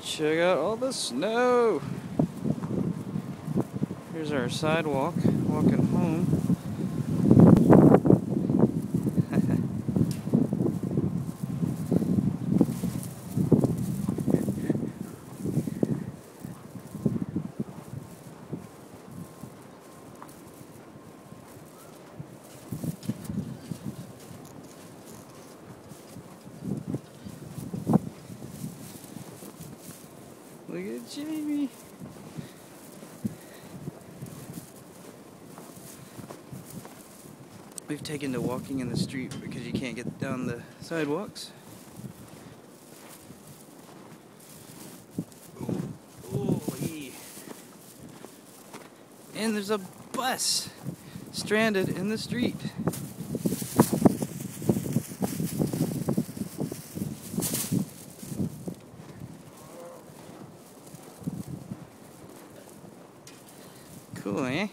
Check out all the snow. Here's our sidewalk, walking home. Look at Jamie. We've taken to walking in the street because you can't get down the sidewalks. Oh, yeah. And there's a bus stranded in the street. Cool, eh?